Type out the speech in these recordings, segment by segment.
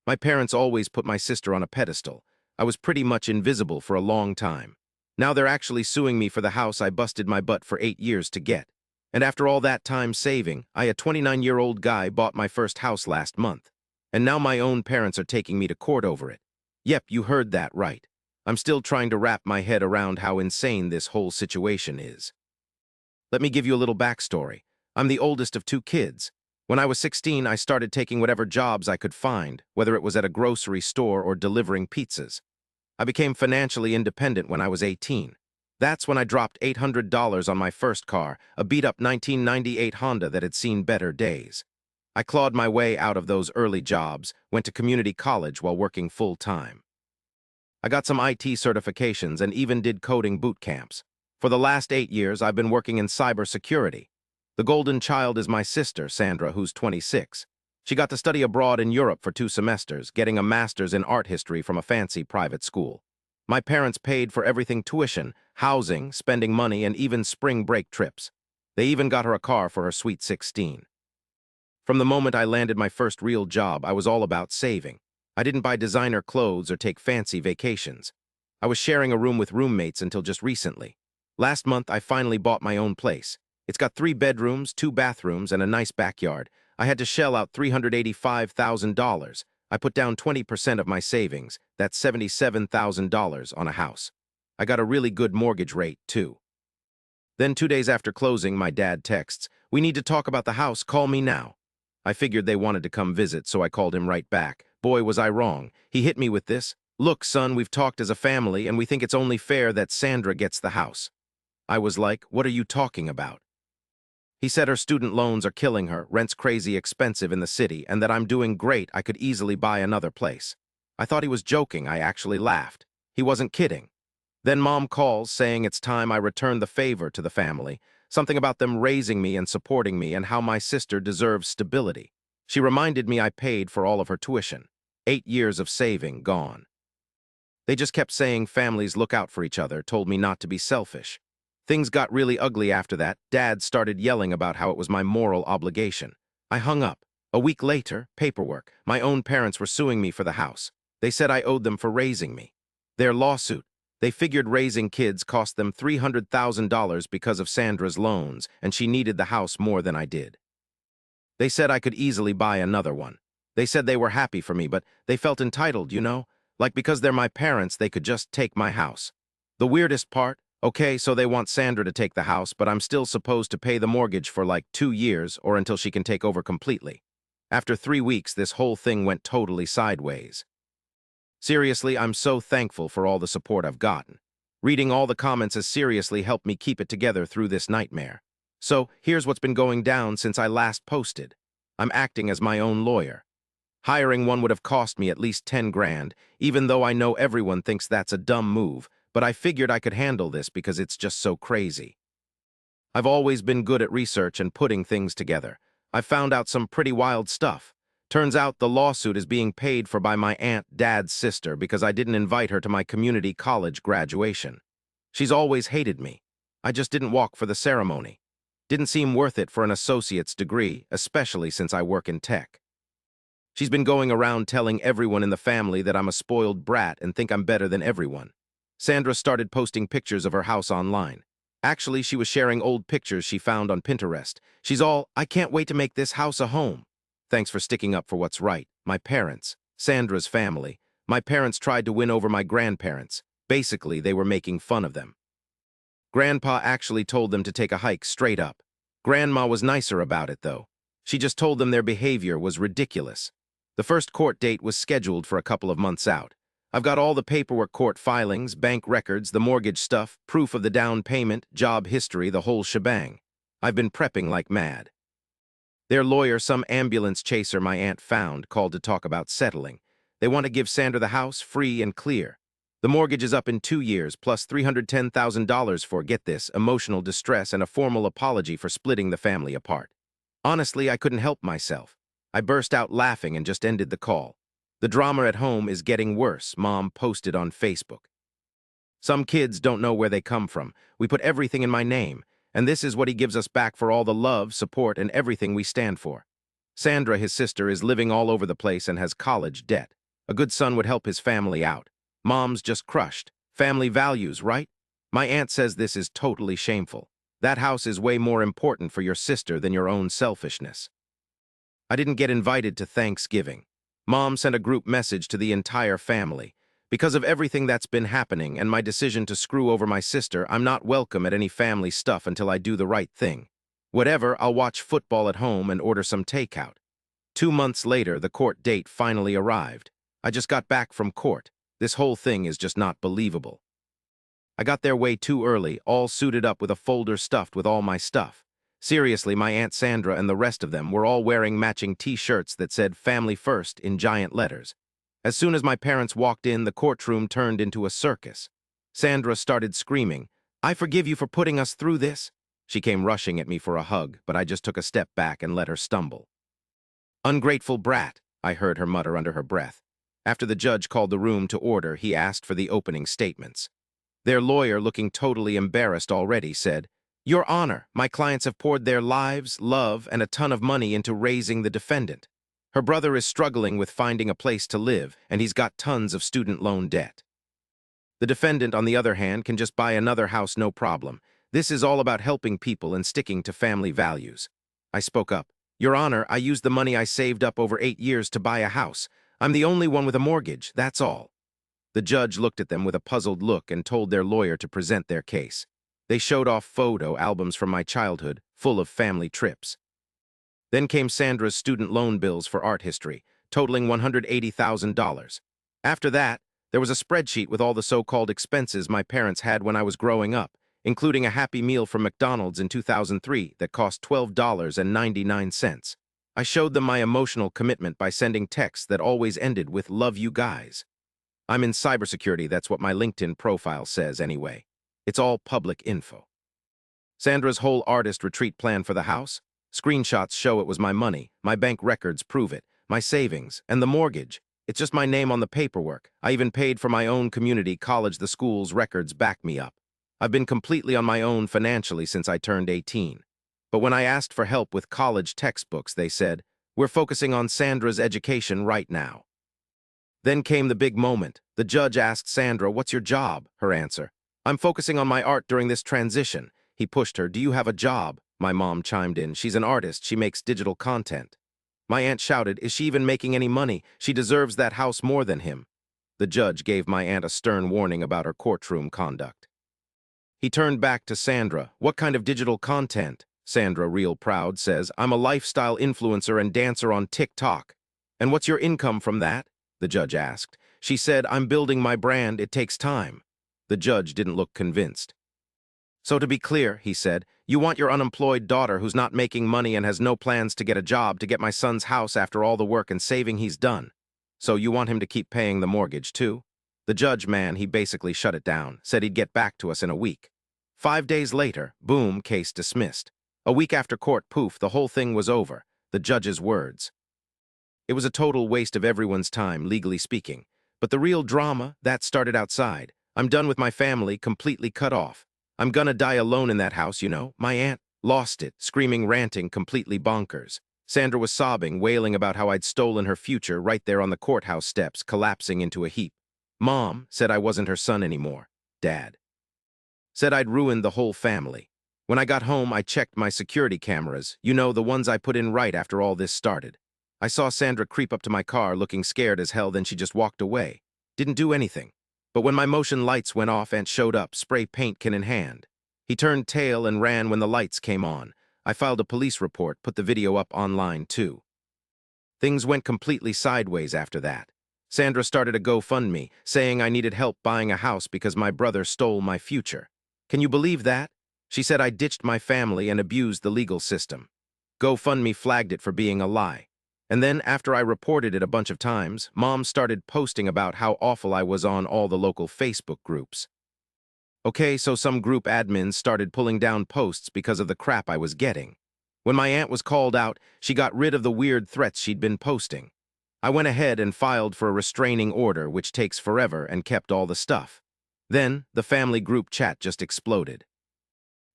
My parents always put my sister on a pedestal. I was pretty much invisible for a long time. Now they're actually suing me for the house I busted my butt for 8 years to get. And after all that time saving, a 29-year-old guy, bought my first house last month. And now my own parents are taking me to court over it. Yep, you heard that right. I'm still trying to wrap my head around how insane this whole situation is. Let me give you a little backstory. I'm the oldest of 2 kids. When I was 16, I started taking whatever jobs I could find, whether it was at a grocery store or delivering pizzas. I became financially independent when I was 18. That's when I dropped $800 on my first car, a beat-up 1998 Honda that had seen better days. I clawed my way out of those early jobs, went to community college while working full-time. I got some IT certifications and even did coding boot camps. For the last 8 years, I've been working in cybersecurity. The golden child is my sister, Sandra, who's 26. She got to study abroad in Europe for 2 semesters, getting a master's in art history from a fancy private school. My parents paid for everything: tuition, housing, spending money, and even spring break trips. They even got her a car for her sweet 16. From the moment I landed my first real job, I was all about saving. I didn't buy designer clothes or take fancy vacations. I was sharing a room with roommates until just recently. Last month, I finally bought my own place. It's got 3 bedrooms, 2 bathrooms, and a nice backyard. I had to shell out $385,000. I put down 20% of my savings. That's $77,000 on a house. I got a really good mortgage rate, too. Then 2 days after closing, my dad texts, "We need to talk about the house, call me now." I figured they wanted to come visit, so I called him right back. Boy, was I wrong. He hit me with this: "Look, son, we've talked as a family, and we think it's only fair that Sandra gets the house." I was like, "What are you talking about?" He said her student loans are killing her, rent's crazy expensive in the city, and that I'm doing great, I could easily buy another place. I thought he was joking. I actually laughed. He wasn't kidding. Then Mom calls, saying it's time I return the favor to the family, something about them raising me and supporting me and how my sister deserves stability. She reminded me I paid for all of her tuition. 8 years of saving gone. They just kept saying families look out for each other, told me not to be selfish. Things got really ugly after that. Dad started yelling about how it was my moral obligation. I hung up. A week later, paperwork. My own parents were suing me for the house. They said I owed them for raising me. Their lawsuit. They figured raising kids cost them $300,000 because of Sandra's loans, and she needed the house more than I did. They said I could easily buy another one. They said they were happy for me, but they felt entitled, you know? Like because they're my parents, they could just take my house. The weirdest part? Okay, so they want Sandra to take the house, but I'm still supposed to pay the mortgage for like 2 years or until she can take over completely. After 3 weeks, this whole thing went totally sideways. Seriously, I'm so thankful for all the support I've gotten. Reading all the comments has seriously helped me keep it together through this nightmare. So, here's what's been going down since I last posted. I'm acting as my own lawyer. Hiring one would have cost me at least 10 grand, even though I know everyone thinks that's a dumb move, but I figured I could handle this because it's just so crazy. I've always been good at research and putting things together. I found out some pretty wild stuff. Turns out the lawsuit is being paid for by my Dad's sister because I didn't invite her to my community college graduation. She's always hated me. I just didn't walk for the ceremony. Didn't seem worth it for an associate's degree, especially since I work in tech. She's been going around telling everyone in the family that I'm a spoiled brat and think I'm better than everyone. Sandra started posting pictures of her house online. Actually, she was sharing old pictures she found on Pinterest. She's all, "I can't wait to make this house a home." Thanks for sticking up for what's right. My parents, Sandra's family. My parents tried to win over my grandparents. Basically, they were making fun of them. Grandpa actually told them to take a hike straight up. Grandma was nicer about it, though. She just told them their behavior was ridiculous. The first court date was scheduled for a couple of months out. I've got all the paperwork, court filings, bank records, the mortgage stuff, proof of the down payment, job history, the whole shebang. I've been prepping like mad. Their lawyer, some ambulance chaser my aunt found, called to talk about settling. They want to give Sandra the house free and clear. The mortgage is up in 2 years, plus $310,000 for, get this, emotional distress and a formal apology for splitting the family apart. Honestly, I couldn't help myself. I burst out laughing and just ended the call. The drama at home is getting worse, Mom posted on Facebook. Some kids don't know where they come from. We put everything in my name, and this is what he gives us back for all the love, support, and everything we stand for. Sandra, his sister, is living all over the place and has college debt. A good son would help his family out. Mom's just crushed. Family values, right? My aunt says this is totally shameful. That house is way more important for your sister than your own selfishness. I didn't get invited to Thanksgiving. Mom sent a group message to the entire family. Because of everything that's been happening and my decision to screw over my sister, I'm not welcome at any family stuff until I do the right thing. Whatever, I'll watch football at home and order some takeout. 2 months later, the court date finally arrived. I just got back from court. This whole thing is just not believable. I got there way too early, all suited up with a folder stuffed with all my stuff. Seriously, my Aunt Sandra and the rest of them were all wearing matching t-shirts that said "Family First" in giant letters. As soon as my parents walked in, the courtroom turned into a circus. Sandra started screaming, "I forgive you for putting us through this." She came rushing at me for a hug, but I just took a step back and let her stumble. "Ungrateful brat," I heard her mutter under her breath. After the judge called the room to order, he asked for the opening statements. Their lawyer, looking totally embarrassed already, said, "Your Honor, my clients have poured their lives, love, and a ton of money into raising the defendant. Her brother is struggling with finding a place to live, and he's got tons of student loan debt. The defendant, on the other hand, can just buy another house no problem. This is all about helping people and sticking to family values." I spoke up. "Your Honor, I used the money I saved up over 8 years to buy a house. I'm the only one with a mortgage, that's all." The judge looked at them with a puzzled look and told their lawyer to present their case. They showed off photo albums from my childhood, full of family trips. Then came Sandra's student loan bills for art history, totaling $180,000. After that, there was a spreadsheet with all the so-called expenses my parents had when I was growing up, including a Happy Meal from McDonald's in 2003 that cost $12.99. I showed them my emotional commitment by sending texts that always ended with "Love you guys." I'm in cybersecurity, that's what my LinkedIn profile says anyway. It's all public info. Sandra's whole artist retreat plan for the house? Screenshots show it was my money, my bank records prove it, my savings, and the mortgage. It's just my name on the paperwork. I even paid for my own community college. The school's records back me up. I've been completely on my own financially since I turned 18. But when I asked for help with college textbooks, they said, "We're focusing on Sandra's education right now." Then came the big moment. The judge asked Sandra, "What's your job?" Her answer, "I'm focusing on my art during this transition." He pushed her, "Do you have a job?" My mom chimed in, "She's an artist. She makes digital content." My aunt shouted, "Is she even making any money? She deserves that house more than him." The judge gave my aunt a stern warning about her courtroom conduct. He turned back to Sandra. "What kind of digital content?" Sandra, real proud, says, "I'm a lifestyle influencer and dancer on TikTok." "And what's your income from that?" the judge asked. She said, "I'm building my brand. It takes time." The judge didn't look convinced. "So to be clear," he said, "you want your unemployed daughter who's not making money and has no plans to get a job to get my son's house after all the work and saving he's done. So you want him to keep paying the mortgage too?" The judge, man, he basically shut it down, said he'd get back to us in a week. 5 days later, boom, case dismissed. A week after court, poof, the whole thing was over. The judge's words. It was a total waste of everyone's time, legally speaking. But the real drama, that started outside. I'm done with my family, completely cut off. I'm gonna die alone in that house, you know. My aunt lost it, screaming, ranting, completely bonkers. Sandra was sobbing, wailing about how I'd stolen her future right there on the courthouse steps, collapsing into a heap. Mom said I wasn't her son anymore. Dad said I'd ruined the whole family. When I got home, I checked my security cameras, you know, the ones I put in right after all this started. I saw Sandra creep up to my car looking scared as hell, then she just walked away. Didn't do anything. But when my motion lights went off, Aunt showed up, spray paint can in hand. He turned tail and ran when the lights came on. I filed a police report, put the video up online too. Things went completely sideways after that. Sandra started a GoFundMe, saying I needed help buying a house because my brother stole my future. Can you believe that? She said I ditched my family and abused the legal system. GoFundMe flagged it for being a lie. And then, after I reported it a bunch of times, Mom started posting about how awful I was on all the local Facebook groups. Okay, so some group admins started pulling down posts because of the crap I was getting. When my aunt was called out, she got rid of the weird threats she'd been posting. I went ahead and filed for a restraining order, which takes forever, and kept all the stuff. Then, the family group chat just exploded.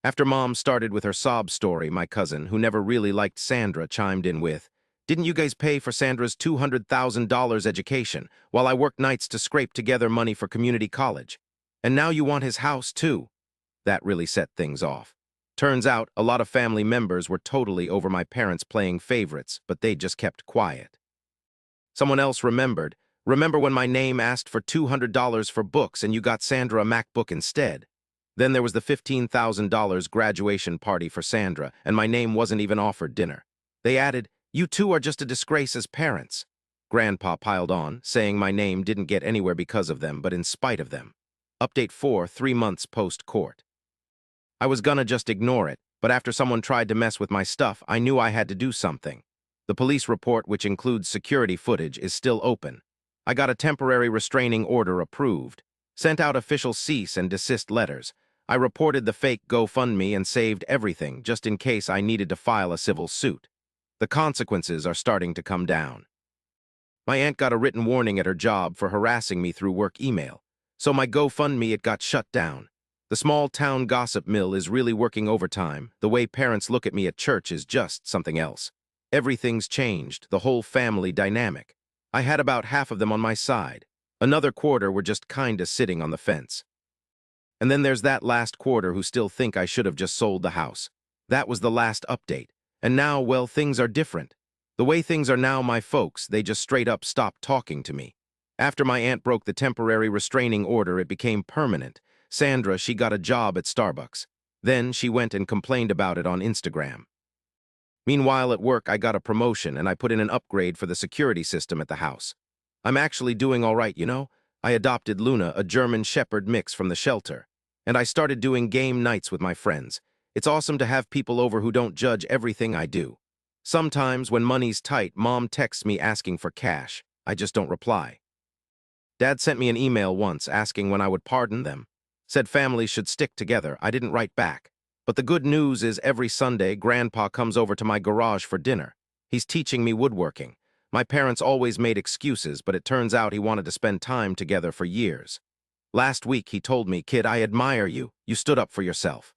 After Mom started with her sob story, my cousin, who never really liked Sandra, chimed in with, Didn't you guys pay for Sandra's $200,000 education while I worked nights to scrape together money for community college? And now you want his house, too. That really set things off. Turns out, a lot of family members were totally over my parents playing favorites, but they just kept quiet. Someone else remembered. Remember when my name asked for $200 for books and you got Sandra a MacBook instead? Then there was the $15,000 graduation party for Sandra, and my name wasn't even offered dinner. They added, "You two are just a disgrace as parents." Grandpa piled on, saying my name didn't get anywhere because of them, but in spite of them. Update 4, 3 months post-court. I was gonna just ignore it, but after someone tried to mess with my stuff, I knew I had to do something. The police report, which includes security footage, is still open. I got a temporary restraining order approved, sent out official cease and desist letters. I reported the fake GoFundMe and saved everything just in case I needed to file a civil suit. The consequences are starting to come down. My aunt got a written warning at her job for harassing me through work email, so my GoFundMe, it got shut down. The small-town gossip mill is really working overtime. The way parents look at me at church is just something else. Everything's changed, the whole family dynamic. I had about half of them on my side. Another quarter were just kinda sitting on the fence. And then there's that last quarter who still think I should have just sold the house. That was the last update. And now, well, things are different. The way things are now, my folks, they just straight up stopped talking to me. After my aunt broke the temporary restraining order, it became permanent. Sandra, she got a job at Starbucks. Then she went and complained about it on Instagram. Meanwhile, at work, I got a promotion and I put in an upgrade for the security system at the house. I'm actually doing all right, you know? I adopted Luna, a German Shepherd mix from the shelter. And I started doing game nights with my friends. It's awesome to have people over who don't judge everything I do. Sometimes, when money's tight, Mom texts me asking for cash. I just don't reply. Dad sent me an email once asking when I would pardon them. Said families should stick together. I didn't write back. But the good news is every Sunday, Grandpa comes over to my garage for dinner. He's teaching me woodworking. My parents always made excuses, but it turns out he wanted to spend time together for years. Last week, he told me, "Kid, I admire you. You stood up for yourself."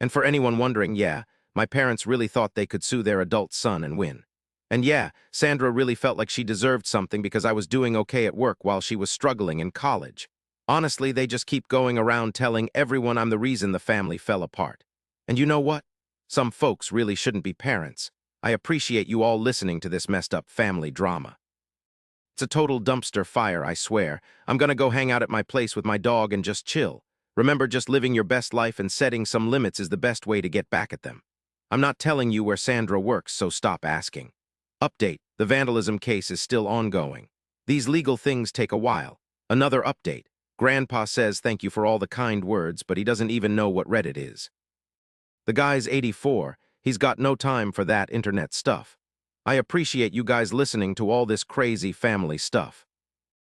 And for anyone wondering, yeah, my parents really thought they could sue their adult son and win. And yeah, Sandra really felt like she deserved something because I was doing okay at work while she was struggling in college. Honestly, they just keep going around telling everyone I'm the reason the family fell apart. And you know what? Some folks really shouldn't be parents. I appreciate you all listening to this messed up family drama. It's a total dumpster fire, I swear. I'm gonna go hang out at my place with my dog and just chill. Remember, just living your best life and setting some limits is the best way to get back at them. I'm not telling you where Sandra works, so stop asking. Update: the vandalism case is still ongoing. These legal things take a while. Another update: Grandpa says thank you for all the kind words, but he doesn't even know what Reddit is. The guy's 84, he's got no time for that internet stuff. I appreciate you guys listening to all this crazy family stuff.